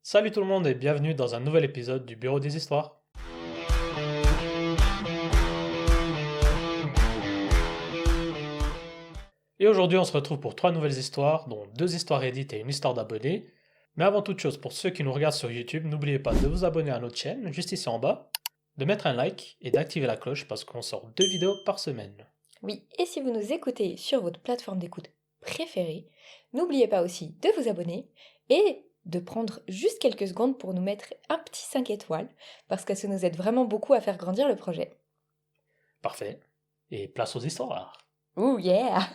Salut tout le monde et bienvenue dans un nouvel épisode du Bureau des Histoires. Et aujourd'hui on se retrouve pour trois nouvelles histoires, dont deux histoires édites et une histoire d'abonnés. Mais avant toute chose, pour ceux qui nous regardent sur YouTube, n'oubliez pas de vous abonner à notre chaîne, juste ici en bas, de mettre un like et d'activer la cloche parce qu'on sort deux vidéos par semaine. Oui, et si vous nous écoutez sur votre plateforme d'écoute préférée, n'oubliez pas aussi de vous abonner et de prendre juste quelques secondes pour nous mettre un petit 5 étoiles, parce que ça nous aide vraiment beaucoup à faire grandir le projet. Parfait. Et place aux histoires. Ouh yeah!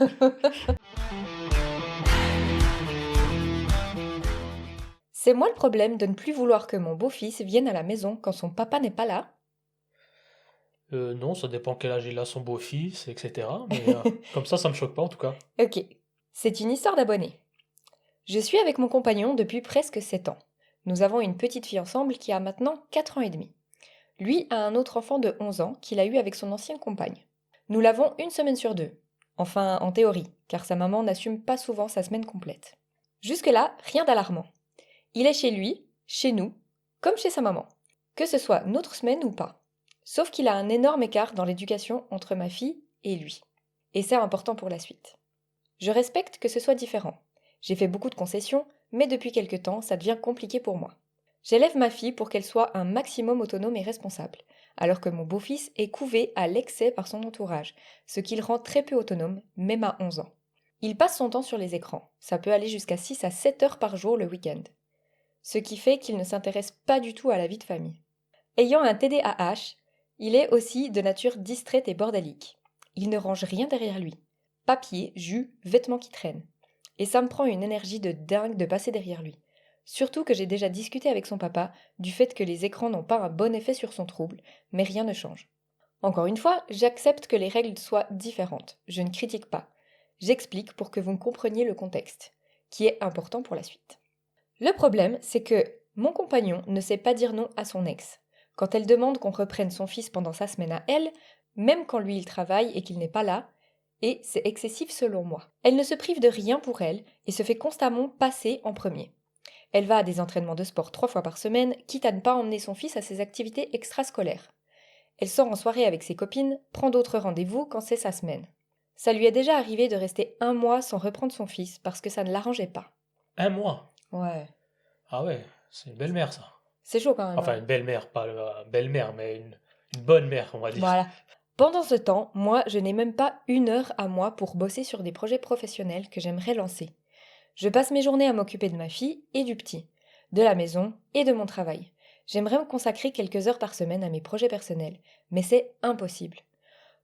C'est moi le problème de ne plus vouloir que mon beau-fils vienne à la maison quand son papa n'est pas là. Non, ça dépend quel âge il a son beau-fils, etc. Mais comme ça me choque pas en tout cas. Ok, c'est une histoire d'abonné. Je suis avec mon compagnon depuis presque 7 ans. Nous avons une petite fille ensemble qui a maintenant 4 ans et demi. Lui a un autre enfant de 11 ans qu'il a eu avec son ancienne compagne. Nous l'avons une semaine sur deux. Enfin, en théorie, car sa maman n'assume pas souvent sa semaine complète. Jusque-là, rien d'alarmant. Il est chez lui, chez nous, comme chez sa maman. Que ce soit notre semaine ou pas. Sauf qu'il a un énorme écart dans l'éducation entre ma fille et lui. Et c'est important pour la suite. Je respecte que ce soit différent. J'ai fait beaucoup de concessions, mais depuis quelque temps, ça devient compliqué pour moi. J'élève ma fille pour qu'elle soit un maximum autonome et responsable, alors que mon beau-fils est couvé à l'excès par son entourage, ce qui le rend très peu autonome, même à 11 ans. Il passe son temps sur les écrans, ça peut aller jusqu'à 6 à 7 heures par jour le week-end. Ce qui fait qu'il ne s'intéresse pas du tout à la vie de famille. Ayant un TDAH, il est aussi de nature distraite et bordélique. Il ne range rien derrière lui. Papier, jus, vêtements qui traînent. Et ça me prend une énergie de dingue de passer derrière lui. Surtout que j'ai déjà discuté avec son papa du fait que les écrans n'ont pas un bon effet sur son trouble, mais rien ne change. Encore une fois, j'accepte que les règles soient différentes. Je ne critique pas. J'explique pour que vous compreniez le contexte, qui est important pour la suite. Le problème, c'est que mon compagnon ne sait pas dire non à son ex. Quand elle demande qu'on reprenne son fils pendant sa semaine à elle, même quand lui il travaille et qu'il n'est pas là, et c'est excessif selon moi. Elle ne se prive de rien pour elle et se fait constamment passer en premier. Elle va à des entraînements de sport 3 fois par semaine, quitte à ne pas emmener son fils à ses activités extrascolaires. Elle sort en soirée avec ses copines, prend d'autres rendez-vous quand c'est sa semaine. Ça lui est déjà arrivé de rester un mois sans reprendre son fils parce que ça ne l'arrangeait pas. Un mois. Ouais, Ah ouais, c'est une belle mère ça. c'est chaud quand même, Enfin hein. une belle mère, pas belle-mère, mais une bonne mère on va dire. Voilà. Pendant ce temps, moi, je n'ai même pas 1 heure à moi pour bosser sur des projets professionnels que j'aimerais lancer. Je passe mes journées à m'occuper de ma fille et du petit, de la maison et de mon travail. J'aimerais me consacrer quelques heures par semaine à mes projets personnels, mais c'est impossible.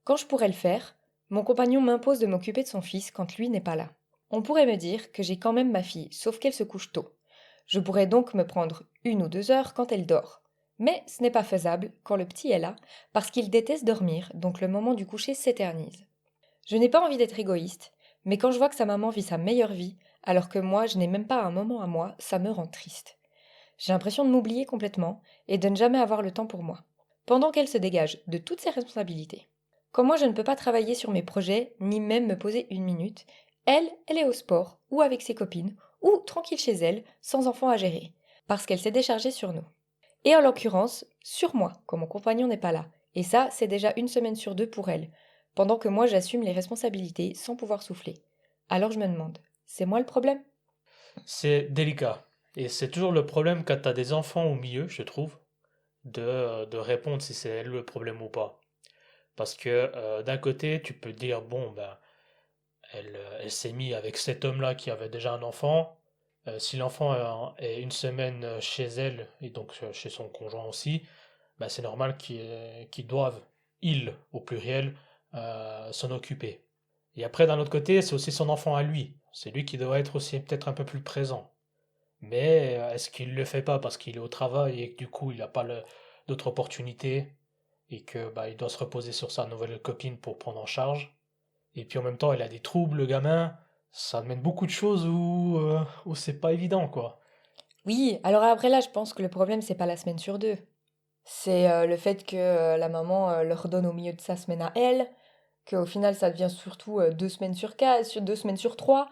Quand je pourrais le faire, mon compagnon m'impose de m'occuper de son fils quand lui n'est pas là. On pourrait me dire que j'ai quand même ma fille, sauf qu'elle se couche tôt. Je pourrais donc me prendre 1 ou 2 heures quand elle dort. Mais ce n'est pas faisable quand le petit est là, parce qu'il déteste dormir, donc le moment du coucher s'éternise. Je n'ai pas envie d'être égoïste, mais quand je vois que sa maman vit sa meilleure vie, alors que moi je n'ai même pas un moment à moi, ça me rend triste. J'ai l'impression de m'oublier complètement et de ne jamais avoir le temps pour moi, pendant qu'elle se dégage de toutes ses responsabilités. Quand moi je ne peux pas travailler sur mes projets, ni même me poser 1 minute, elle est au sport, ou avec ses copines, ou tranquille chez elle, sans enfants à gérer, parce qu'elle s'est déchargée sur nous. Et en l'occurrence, sur moi, quand mon compagnon n'est pas là. Et ça, c'est déjà 1 semaine sur 2 pour elle, pendant que moi j'assume les responsabilités sans pouvoir souffler. Alors je me demande, c'est moi le problème? C'est délicat. Et c'est toujours le problème quand tu as des enfants au milieu, je trouve, de répondre si c'est elle le problème ou pas. Parce que d'un côté, tu peux dire, bon, ben, elle s'est mise avec cet homme-là qui avait déjà un enfant. Si l'enfant est une semaine chez elle, et donc chez son conjoint aussi, ben, c'est normal qu'ils doivent, ils, au pluriel, s'en occuper. Et après, d'un autre côté, c'est aussi son enfant à lui. C'est lui qui doit être aussi peut-être un peu plus présent. Mais est-ce qu'il le fait pas parce qu'il est au travail et que du coup il n'a pas d'autres opportunités et que bah, il doit se reposer sur sa nouvelle copine pour prendre en charge. Et puis en même temps il a des troubles, le gamin. Ça amène beaucoup de choses où c'est pas évident quoi. Oui, alors après là, je pense que le problème, c'est pas la semaine sur 2. C'est le fait que la maman leur donne au milieu de sa semaine à elle, qu'au final, ça devient surtout 2 semaines sur 4, 2 semaines sur 3,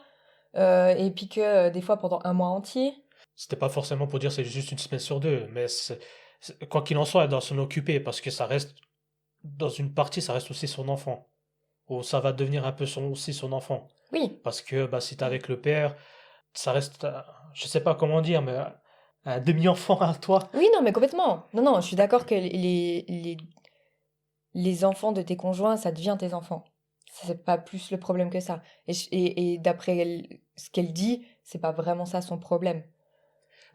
et puis que des fois pendant un mois entier. C'était pas forcément pour dire c'est juste une semaine sur deux, mais quoi qu'il en soit, elle doit s'en occuper parce que ça reste, dans une partie, ça reste aussi son enfant. Ou ça va devenir un peu aussi son enfant. Oui, Parce que bah, si t'es avec le père, ça reste, je sais pas comment dire, mais un demi-enfant à toi. oui, non, mais complètement. Non, non, je suis d'accord que les enfants de tes conjoints, ça devient tes enfants. C'est pas plus le problème que ça. Et d'après ce qu'elle dit, c'est pas vraiment ça son problème.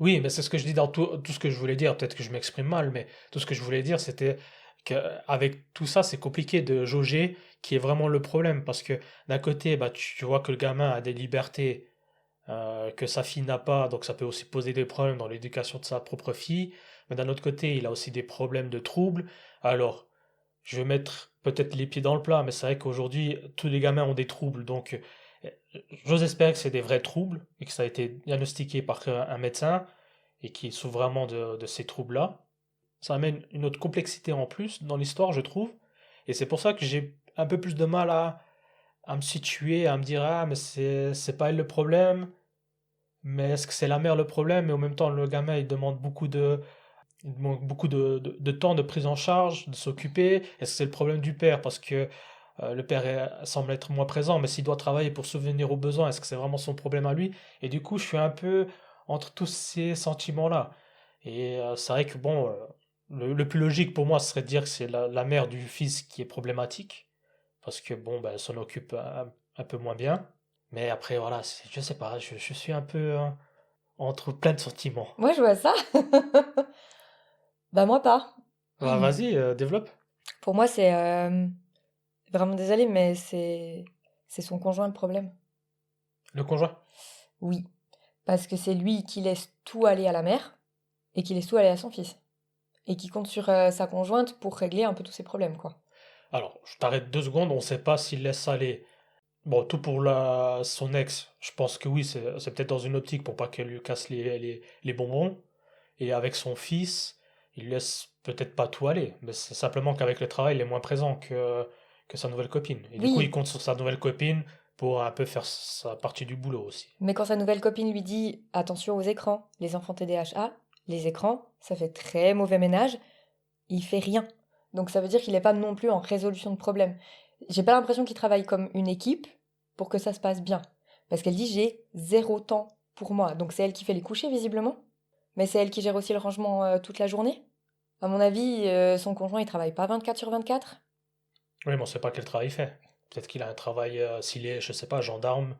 Oui, mais c'est ce que je dis dans tout ce que je voulais dire. Peut-être que je m'exprime mal, mais tout ce que je voulais dire, c'était qu'avec tout ça, c'est compliqué de jauger qui est vraiment le problème. Parce que d'un côté, bah, tu vois que le gamin a des libertés que sa fille n'a pas, donc ça peut aussi poser des problèmes dans l'éducation de sa propre fille. Mais d'un autre côté, il a aussi des problèmes de troubles. Alors, je vais mettre peut-être les pieds dans le plat, mais c'est vrai qu'aujourd'hui, tous les gamins ont des troubles. Donc, euh, j'ose espérer que c'est des vrais troubles et que ça a été diagnostiqué par un médecin et qu'ils souffrent vraiment de ces troubles-là. Ça amène une autre complexité en plus dans l'histoire, je trouve. Et c'est pour ça que j'ai un peu plus de mal à me situer, à me dire, ah, mais c'est pas elle le problème, mais est-ce que c'est la mère le problème? Et en même temps, le gamin, il demande beaucoup de temps de prise en charge, de s'occuper. Est-ce que c'est le problème du père? Parce que le père semble être moins présent, mais s'il doit travailler pour subvenir aux besoins, est-ce que c'est vraiment son problème à lui? Et du coup, je suis un peu entre tous ces sentiments-là. Et c'est vrai que bon, le plus logique pour moi, ce serait de dire que c'est la mère du fils qui est problématique, parce que bon, ben, elle s'en occupe un peu moins bien. Mais après, voilà, je sais pas, je suis un peu entre plein de sentiments. Moi, je vois ça. Bah, moi, pas. Bah, vas-y, développe. Pour moi, c'est vraiment désolée, mais c'est son conjoint le problème. Le conjoint. Oui, parce que c'est lui qui laisse tout aller à la mère et qui laisse tout aller à son fils et qui compte sur sa conjointe pour régler un peu tous ses problèmes, quoi. Alors, je t'arrête 2 secondes, on ne sait pas s'il laisse aller. Bon, tout pour son ex, je pense que oui, c'est peut-être dans une optique pour pas qu'elle lui casse les bonbons. Et avec son fils, il laisse peut-être pas tout aller, mais c'est simplement qu'avec le travail, il est moins présent que sa nouvelle copine. Et du coup, il Oui, compte sur sa nouvelle copine pour un peu faire sa partie du boulot aussi. mais quand sa nouvelle copine lui dit attention aux écrans, les enfants TDAH, les écrans, ça fait très mauvais ménage, il fait rien. Donc ça veut dire qu'il n'est pas non plus en résolution de problème. J'ai pas l'impression qu'il travaille comme une équipe pour que ça se passe bien. Parce qu'elle dit j'ai zéro temps pour moi. Donc c'est elle qui fait les couchers visiblement. Mais c'est elle qui gère aussi le rangement toute la journée. À mon avis, son conjoint il travaille pas 24 sur 24. Oui, mais on sait pas quel travail il fait. Peut-être qu'il a un travail, s'il est, je sais pas, gendarme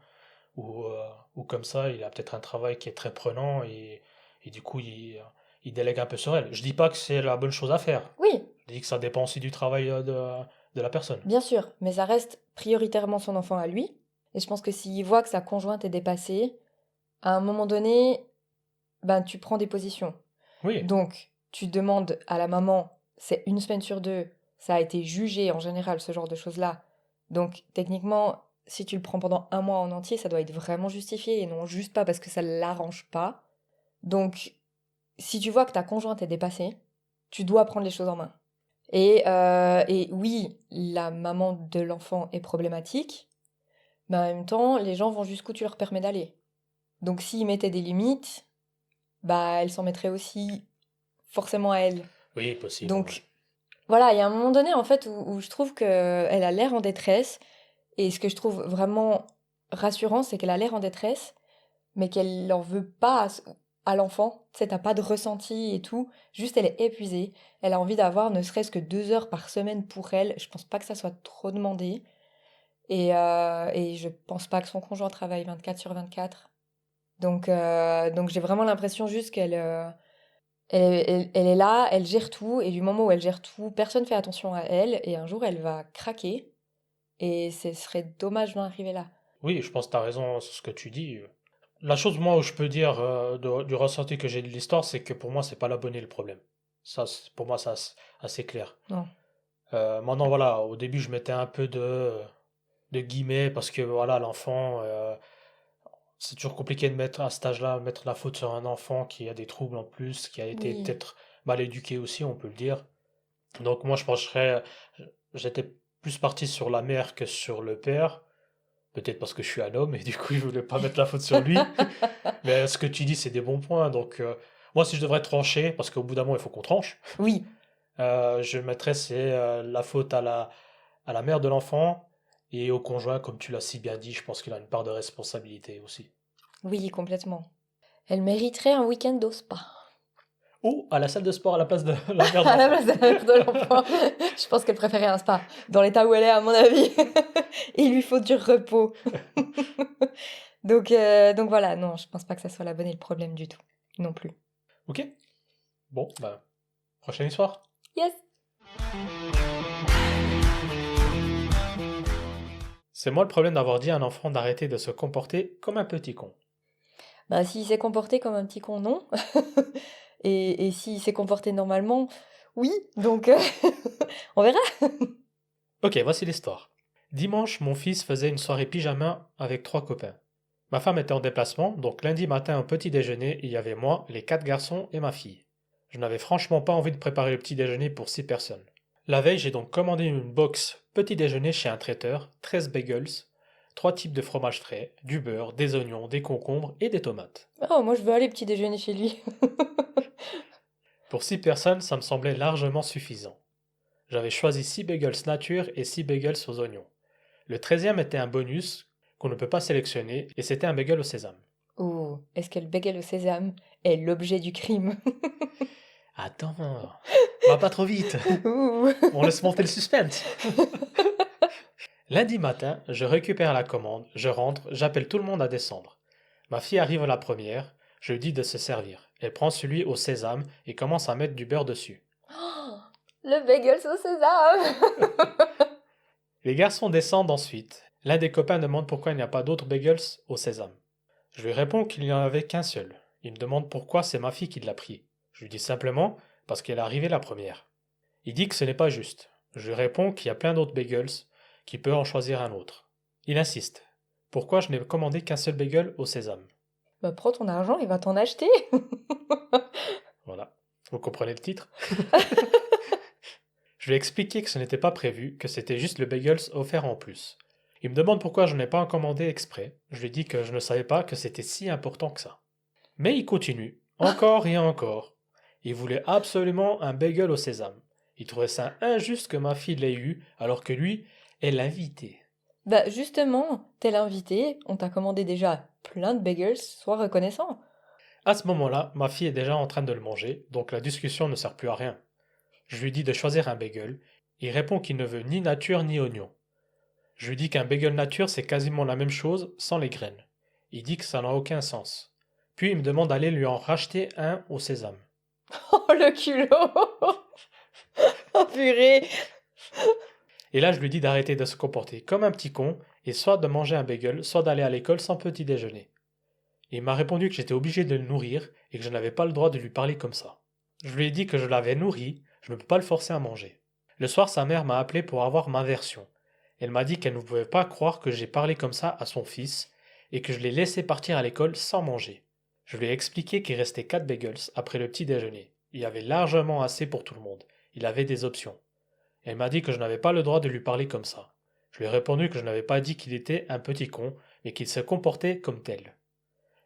ou comme ça, il a peut-être un travail qui est très prenant et du coup, il délègue un peu sur elle. Je dis pas que c'est la bonne chose à faire. Oui, Je dis que ça dépend aussi du travail de la personne. bien sûr, mais ça reste prioritairement son enfant à lui. Et je pense que s'il voit que sa conjointe est dépassée, à un moment donné, ben tu prends des positions. Oui, Donc, tu demandes à la maman, c'est une semaine sur deux, ça a été jugé en général, ce genre de choses-là. Donc, techniquement, si tu le prends pendant un mois en entier, ça doit être vraiment justifié et non juste pas parce que ça l'arrange pas. Donc, si tu vois que ta conjointe est dépassée, tu dois prendre les choses en main. Et oui, la maman de l'enfant est problématique, mais en même temps, les gens vont jusqu'où tu leur permets d'aller. Donc, s'ils mettaient des limites, bah, elle s'en mettrait aussi forcément à elle. oui, possible, oui. Donc voilà, il y a un moment donné en fait où je trouve qu'elle a l'air en détresse. Et ce que je trouve vraiment rassurant, c'est qu'elle a l'air en détresse, mais qu'elle n'en veut pas à l'enfant. Tu sais, t'as pas de ressenti et tout. Juste, elle est épuisée. Elle a envie d'avoir ne serait-ce que 2 heures par semaine pour elle. Je pense pas que ça soit trop demandé. Et je pense pas que son conjoint travaille 24 sur 24. Donc j'ai vraiment l'impression juste qu'elle elle est là, elle gère tout, et du moment où elle gère tout, personne fait attention à elle, et un jour elle va craquer, et ce serait dommage d'en arriver là. Oui, je pense que tu as raison sur ce que tu dis. La chose, moi, où je peux dire du ressenti que j'ai de l'histoire, c'est que pour moi, c'est pas l'abonné le problème. Ça, pour moi, c'est assez clair. Non. Maintenant, voilà, au début, je mettais un peu de guillemets parce que, voilà, l'enfant, c'est toujours compliqué de mettre à cet âge-là, mettre la faute sur un enfant qui a des troubles en plus, qui a été Oui. peut-être mal éduqué aussi, on peut le dire. Donc, moi, je pencherais, j'étais plus parti sur la mère que sur le père. Peut-être parce que je suis un homme et du coup, je voulais pas mettre la faute sur lui. Mais ce que tu dis, c'est des bons points. Donc, moi, si je devrais trancher, parce qu'au bout d'un moment, il faut qu'on tranche, Oui, je mettrais c'est la faute à la mère de l'enfant et au conjoint, comme tu l'as si bien dit, je pense qu'il a une part de responsabilité aussi. oui, complètement. Elle mériterait un week-end au spa. Ou à la salle de sport à la place de la mère de À la l'enfant. place de la mère de l'enfant. Je pense qu'elle préférait un spa, dans l'état où elle est, à mon avis. Il lui faut du repos. Donc voilà, non, je pense pas que ça soit la bonne et le problème du tout. Non plus. Ok? Bon, bah, prochaine histoire. Yes! C'est moi le problème d'avoir dit à un enfant d'arrêter de se comporter comme un petit con. Bah, s'il s'est comporté comme un petit con, non. Et s'il s'est comporté normalement, oui. Donc, on verra. Ok, voici l'histoire. Dimanche, mon fils faisait une soirée pyjama avec 3 copains. Ma femme était en déplacement, donc lundi matin au petit déjeuner, il y avait moi, les 4 garçons et ma fille. Je n'avais franchement pas envie de préparer le petit déjeuner pour 6 personnes. La veille, j'ai donc commandé une box petit déjeuner chez un traiteur, 13 bagels, 3 types de fromage frais, du beurre, des oignons, des concombres et des tomates. Oh, moi, je veux aller petit déjeuner chez lui. Pour 6 personnes, ça me semblait largement suffisant. J'avais choisi 6 bagels nature et 6 bagels aux oignons. Le 13e était un bonus qu'on ne peut pas sélectionner et c'était un bagel au sésame. Oh, est-ce que le bagel au sésame est l'objet du crime? Attends, va pas trop vite, Ouh. on laisse monter le suspense. Lundi matin, je récupère la commande, je rentre, j'appelle tout le monde à descendre. Ma fille arrive la première, je lui dis de se servir. Elle prend celui au sésame et commence à mettre du beurre dessus. Oh, le bagel au sésame! Les garçons descendent ensuite. L'un des copains demande pourquoi il n'y a pas d'autres bagels au sésame. Je lui réponds qu'il n'y en avait qu'un seul. Il me demande pourquoi c'est ma fille qui l'a pris. Je lui dis simplement parce qu'elle est arrivée la première. Il dit que ce n'est pas juste. Je lui réponds qu'il y a plein d'autres bagels, qu'il peut en choisir un autre. Il insiste. Pourquoi je n'ai commandé qu'un seul bagel au sésame? Bah, prends ton argent, il va t'en acheter. Voilà. Vous comprenez le titre? Je lui ai expliqué que ce n'était pas prévu, que c'était juste le bagels offert en plus. Il me demande pourquoi je n'ai pas en commandé exprès. Je lui dis que je ne savais pas que c'était si important que ça. Mais il continue, encore et encore. Il voulait absolument un bagel au sésame. Il trouvait ça injuste que ma fille l'ait eu, alors que lui est l'invité. Bah, justement, t'es l'invité, on t'a commandé déjà plein de bagels, sois reconnaissant. À ce moment-là, ma fille est déjà en train de le manger, donc la discussion ne sert plus à rien. Je lui dis de choisir un bagel. Il répond qu'il ne veut ni nature ni oignon. Je lui dis qu'un bagel nature c'est quasiment la même chose sans les graines. Il dit que ça n'a aucun sens. Puis il me demande d'aller lui en racheter un au sésame. Oh, le culot! Oh, purée! Et là je lui dis d'arrêter de se comporter comme un petit con et soit de manger un bagel, soit d'aller à l'école sans petit déjeuner. Et il m'a répondu que j'étais obligé de le nourrir et que je n'avais pas le droit de lui parler comme ça. Je lui ai dit que je l'avais nourri, je ne peux pas le forcer à manger. Le soir, sa mère m'a appelé pour avoir ma version. Elle m'a dit qu'elle ne pouvait pas croire que j'ai parlé comme ça à son fils et que je l'ai laissé partir à l'école sans manger. Je lui ai expliqué qu'il restait 4 bagels après le petit déjeuner. Il y avait largement assez pour tout le monde. Il avait des options. Elle m'a dit que je n'avais pas le droit de lui parler comme ça. Je lui ai répondu que je n'avais pas dit qu'il était un petit con, mais qu'il se comportait comme tel.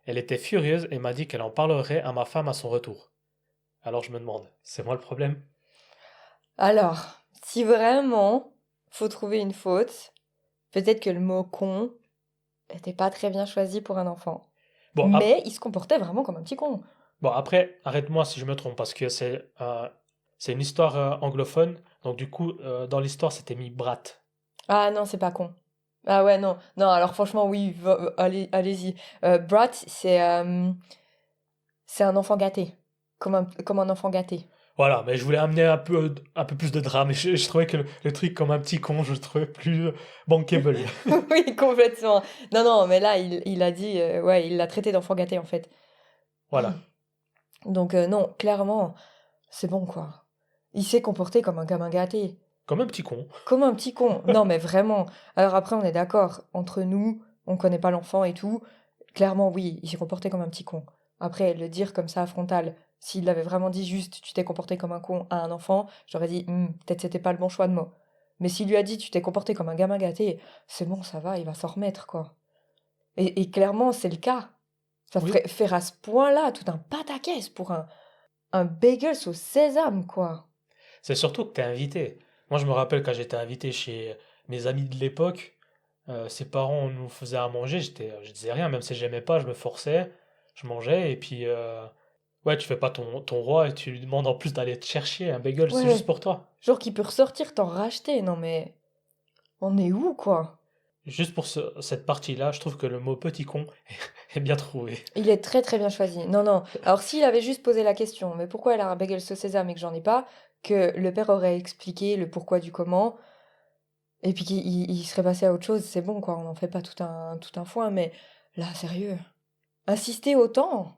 Elle était furieuse et m'a dit qu'elle en parlerait à ma femme à son retour. Alors je me demande, c'est moi le problème? Alors, si vraiment faut trouver une faute, peut-être que le mot con était pas très bien choisi pour un enfant. Bon, Mais il se comportait vraiment comme un petit con. bon après, arrête-moi si je me trompe, parce que c'est une histoire anglophone, donc du coup, dans l'histoire, c'était mis brat. Ah non, c'est pas con. Ah ouais, non. Non, alors franchement, oui, allez-y. Brat, c'est un enfant gâté. Comme un enfant gâté. Voilà, mais je voulais amener un peu plus de drame, et je trouvais que le truc comme un petit con, je le trouvais plus bankable. Oui, complètement. Non, non, mais là, il a dit, ouais, il l'a traité d'enfant gâté, en fait. Voilà, Donc, non, clairement, c'est bon, quoi. Il s'est comporté comme un gamin gâté. comme un petit con. Comme un petit con. Non, mais vraiment. Alors après, on est d'accord. Entre nous, on connaît pas l'enfant et tout. Clairement, oui, il s'est comporté comme un petit con. Après, le dire comme ça, frontal, s'il l'avait vraiment dit juste, tu t'es comporté comme un con à un enfant, j'aurais dit, peut-être c'était pas le bon choix de mots. Mais s'il lui a dit tu t'es comporté comme un gamin gâté, c'est bon, ça va, il va s'en remettre, quoi. Et clairement, c'est le cas. Ça Oui, ferait faire à ce point-là tout un pataquès pour un bagel au sésame, quoi. c'est surtout que t'es invité. Moi, je me rappelle quand j'étais invité chez mes amis de l'époque, ses parents nous faisaient à manger, je disais rien, même si j'aimais pas, je me forçais, je mangeais, et puis, ouais, tu fais pas ton roi et tu lui demandes en plus d'aller te chercher un bagel, c'est juste Ouais, pour toi. genre qu'il peut ressortir, t'en racheter. Non mais, on est où, quoi? Juste pour cette partie-là, je trouve que le mot petit con est bien trouvé. Il est très très bien choisi. Non, non. Alors s'il avait juste posé la question, mais pourquoi elle a un bagel sauce sésame et que j'en ai pas, que le père aurait expliqué le pourquoi du comment, et puis qu'il serait passé à autre chose, c'est bon, quoi. On n'en fait pas tout un foin, mais là, sérieux. Insister autant?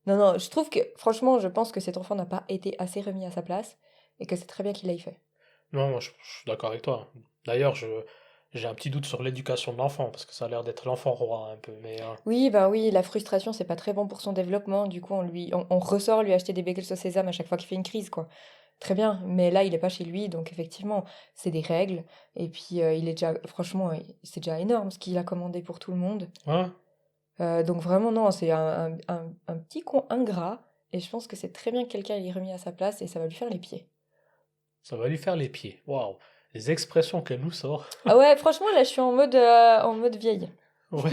Non, non, je trouve que, franchement, je pense que cet enfant n'a pas été assez remis à sa place, et que c'est très bien qu'il l'ait fait. Non, moi, je suis d'accord avec toi. D'ailleurs, j'ai un petit doute sur l'éducation de l'enfant, parce que ça a l'air d'être l'enfant roi un peu, mais Oui, bah oui, la frustration, c'est pas très bon pour son développement. Du coup, on ressort lui acheter des bagels au sésame à chaque fois qu'il fait une crise, quoi. Très bien, mais là, il est pas chez lui, donc effectivement, c'est des règles. Et puis, il est déjà, franchement, c'est déjà énorme ce qu'il a commandé pour tout le monde. ouais, Donc vraiment, non, c'est un petit con ingrat. Et je pense que c'est très bien que quelqu'un l'ait remis à sa place et ça va lui faire les pieds. ça va lui faire les pieds. Waouh, les expressions qu'elle nous sort. Ah ouais, franchement, là, je suis en mode vieille. Ouais,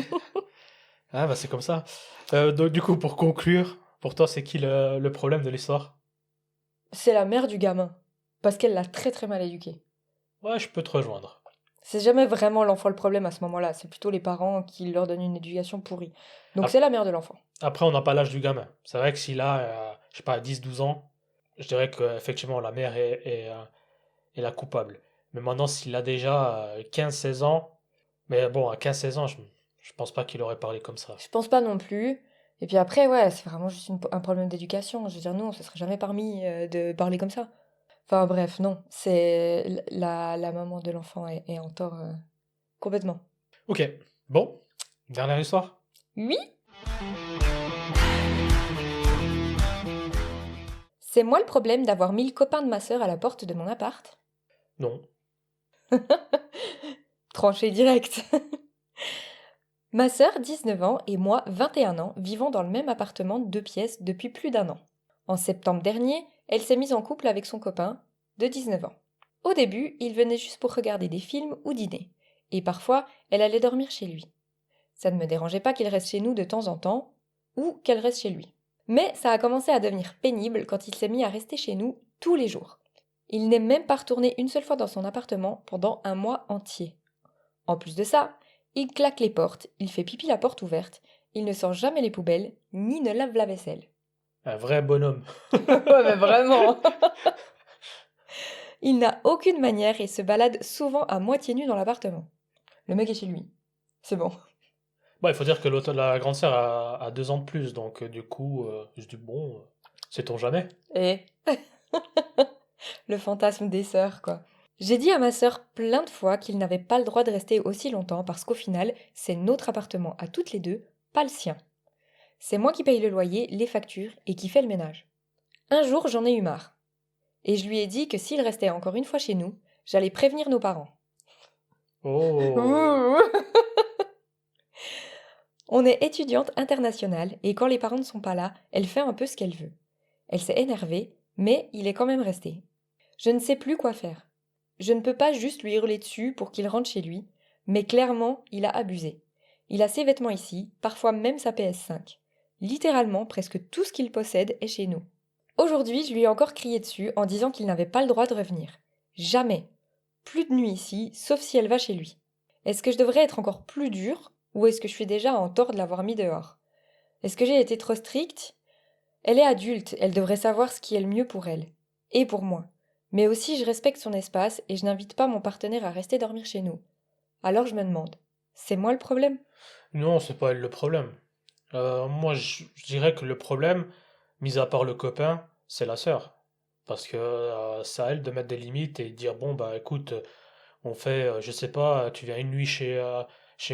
ah bah c'est comme ça. Donc du coup, pour conclure, pour toi, c'est qui le problème de l'histoire? C'est la mère du gamin, parce qu'elle l'a très très mal éduqué. Ouais, je peux te rejoindre. C'est jamais vraiment l'enfant le problème à ce moment-là, c'est plutôt les parents qui leur donnent une éducation pourrie. Donc c'est Ap- la mère de l'enfant. Après, on n'a pas l'âge du gamin. C'est vrai que s'il a, je sais pas, 10 12 ans, je dirais qu'effectivement, la mère est la coupable. Mais maintenant, s'il a déjà 15 16 ans, mais bon, à 15 16 ans, je pense pas qu'il aurait parlé comme ça. Je pense pas non plus. Et puis après, ouais, c'est vraiment juste un problème d'éducation. Je veux dire, non, ce serait jamais permis de parler comme ça. Enfin bref, non, c'est la maman de l'enfant est en tort complètement. Ok, bon, dernière histoire? Oui, c'est moi le problème d'avoir mis le copain de ma sœur à la porte de mon appart. Non. Tranché direct. Ma sœur, 19 ans, et moi, 21 ans, vivons dans le même appartement de 2 pièces depuis plus d'un an. En septembre dernier, elle s'est mise en couple avec son copain, de 19 ans. Au début, ils venaient juste pour regarder des films ou dîner. Et parfois, elle allait dormir chez lui. Ça ne me dérangeait pas qu'il reste chez nous de temps en temps, ou qu'elle reste chez lui. Mais ça a commencé à devenir pénible quand il s'est mis à rester chez nous tous les jours. Il n'est même pas retourné une seule fois dans son appartement pendant un mois entier. En plus de ça, il claque les portes, il fait pipi la porte ouverte, il ne sort jamais les poubelles, ni ne lave la vaisselle. Un vrai bonhomme. Ouais, mais vraiment. Il n'a aucune manière et se balade souvent à moitié nu dans l'appartement. Le mec est chez lui. C'est bon. Bon, il faut dire que la grande sœur a 2 ans de plus, donc du coup, je dis bon, sait-on jamais? Et le fantasme des sœurs, quoi. J'ai dit à ma sœur plein de fois qu'il n'avait pas le droit de rester aussi longtemps parce qu'au final, c'est notre appartement à toutes les deux, pas le sien. C'est moi qui paye le loyer, les factures et qui fait le ménage. Un jour, j'en ai eu marre. Et je lui ai dit que s'il restait encore une fois chez nous, j'allais prévenir nos parents. Oh, Ouh. On est étudiante internationale et quand les parents ne sont pas là, elle fait un peu ce qu'elle veut. Elle s'est énervée, mais il est quand même resté. Je ne sais plus quoi faire. Je ne peux pas juste lui hurler dessus pour qu'il rentre chez lui, mais clairement, il a abusé. Il a ses vêtements ici, parfois même sa PS5. Littéralement, presque tout ce qu'il possède est chez nous. Aujourd'hui, je lui ai encore crié dessus en disant qu'il n'avait pas le droit de revenir. Jamais. Plus de nuit ici, sauf si elle va chez lui. Est-ce que je devrais être encore plus dure ou est-ce que je suis déjà en tort de l'avoir mis dehors? Est-ce que j'ai été trop stricte? Elle est adulte, elle devrait savoir ce qui est le mieux pour elle. Et pour moi. Mais aussi je respecte son espace et je n'invite pas mon partenaire à rester dormir chez nous. Alors je me demande, c'est moi le problème? non, c'est pas elle le problème. Moi, je dirais que le problème, mis à part le copain, c'est la sœur. Parce que c'est à elle de mettre des limites et dire, bon, bah écoute, on fait, je sais pas, tu viens une nuit chez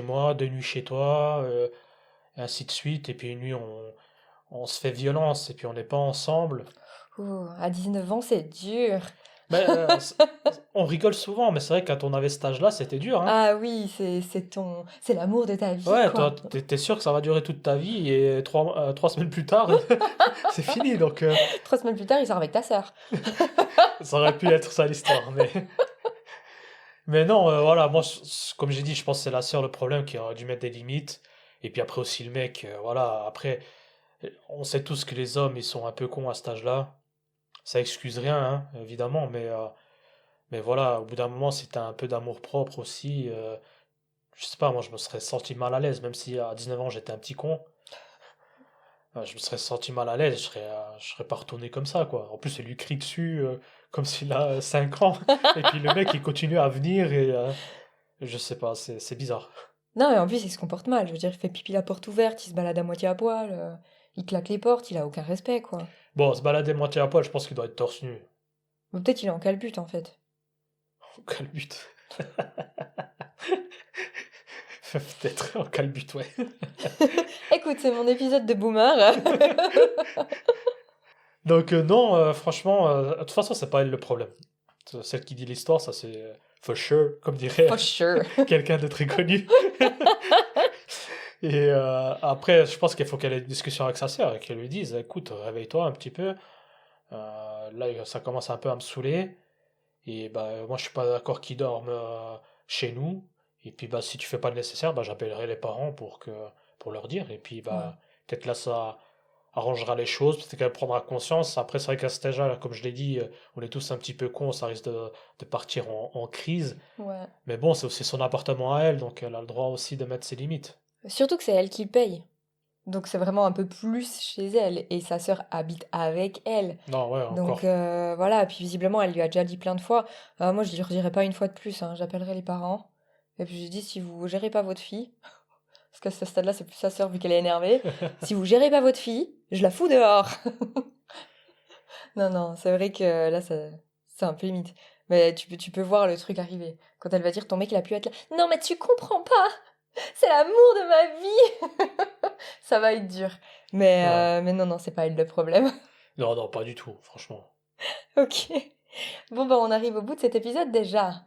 moi, 2 nuits chez toi, et ainsi de suite, et puis une nuit on se fait violence, et puis on n'est pas ensemble. Ouh, à 19 ans, c'est dur. On rigole souvent, mais c'est vrai que quand on avait cet âge-là, c'était dur, hein. Ah oui, c'est l'amour de ta vie, Ouais, toi, quoi. t'es sûr que ça va durer toute ta vie et 3 semaines plus tard, c'est fini. Donc, 3 semaines plus tard, il sort avec ta sœur. ça aurait pu être ça l'histoire. Mais non, voilà, moi, comme j'ai dit, je pense que c'est la sœur le problème qui aurait dû mettre des limites. Et puis après aussi le mec, voilà, après, on sait tous que les hommes, ils sont un peu cons à cet âge-là. Ça excuse rien, hein, évidemment, mais voilà, au bout d'un moment, si t'as un peu d'amour-propre aussi, je sais pas, moi, je me serais senti mal à l'aise, même si à 19 ans, j'étais un petit con. Je me serais senti mal à l'aise, je serais pas retourné comme ça, quoi. En plus, il lui crie dessus comme s'il a 5 ans. Et puis le mec, il continue à venir et je sais pas, c'est bizarre. Non, mais en plus, il se comporte mal. Je veux dire, il fait pipi la porte ouverte, il se balade à moitié à poil, il claque les portes, il a aucun respect, quoi. Bon, se balader moitié à poil, je pense qu'il doit être torse nu. Ou peut-être il est en calbute, en fait. Calbute. Peut-être en calbute, ouais. Écoute, c'est mon épisode de boomer. Donc non, franchement, de toute façon, c'est pas elle le problème. Celle qui dit l'histoire, ça c'est for sure, comme dirait For sure. quelqu'un de très connu. Et après, je pense qu'il faut qu'elle ait une discussion avec sa sœur et qu'elle lui dise, écoute, réveille-toi un petit peu. Là, ça commence un peu à me saouler. Et bah, moi, je suis pas d'accord qu'ils dorment chez nous. Et puis, bah, si tu fais pas le nécessaire, bah, j'appellerai les parents pour leur dire. Et puis, Ouais. bah, peut-être là, ça arrangera les choses. Peut-être qu'elle prendra conscience. Après, c'est vrai qu'à cet âge-là, comme je l'ai dit, on est tous un petit peu cons. Ça risque de partir en crise. Ouais. Mais bon, c'est aussi son appartement à elle. Donc, elle a le droit aussi de mettre ses limites. Surtout que c'est elle qui paye. Donc c'est vraiment un peu plus chez elle. Et sa sœur habite avec elle. Non, ouais, Donc encore. voilà. Puis visiblement, elle lui a déjà dit plein de fois. Moi, je lui redirai pas une fois de plus, hein. J'appellerai les parents. Et puis je lui dis, si vous gérez pas votre fille, parce qu'à ce stade-là, c'est plus sa sœur vu qu'elle est énervée. Si vous gérez pas votre fille, je la fous dehors. Non, non, c'est vrai que là, c'est un peu limite. Mais tu peux voir le truc arriver. Quand elle va dire, ton mec, il a pu être là. Non, mais tu comprends pas. C'est l'amour de ma vie. Ça va être dur. Ouais. Mais non, non, c'est pas elle le problème. Non, non, pas du tout, franchement. Ok. Bon, bah, on arrive au bout de cet épisode déjà.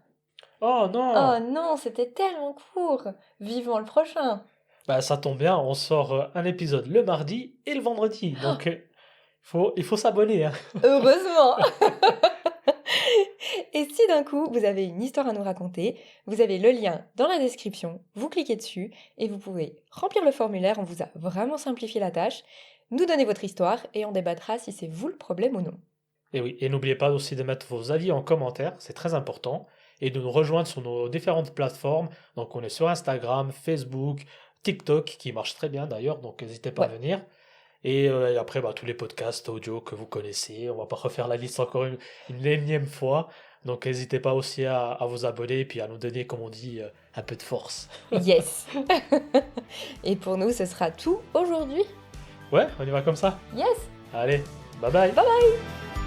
Oh Oh non! non, c'était tellement court. Vivons le prochain. Bah, ça tombe bien, on sort un épisode le mardi et le vendredi. Donc, il faut s'abonner, hein. Heureusement. Et si d'un coup vous avez une histoire à nous raconter, vous avez le lien dans la description, vous cliquez dessus et vous pouvez remplir le formulaire, on vous a vraiment simplifié la tâche, nous donner votre histoire et on débattra si c'est vous le problème ou non. Et oui, et n'oubliez pas aussi de mettre vos avis en commentaire, c'est très important, et de nous rejoindre sur nos différentes plateformes. Donc, on est sur Instagram, Facebook, TikTok, qui marche très bien d'ailleurs, donc n'hésitez pas à Ouais, venir. Et après, bah, tous les podcasts audio que vous connaissez. On va pas refaire la liste encore une énième fois. Donc, n'hésitez pas aussi à vous abonner et puis à nous donner, comme on dit, un peu de force. yes. Et pour nous, ce sera tout aujourd'hui. Ouais, on y va comme ça. Yes. Allez, bye bye. Bye bye.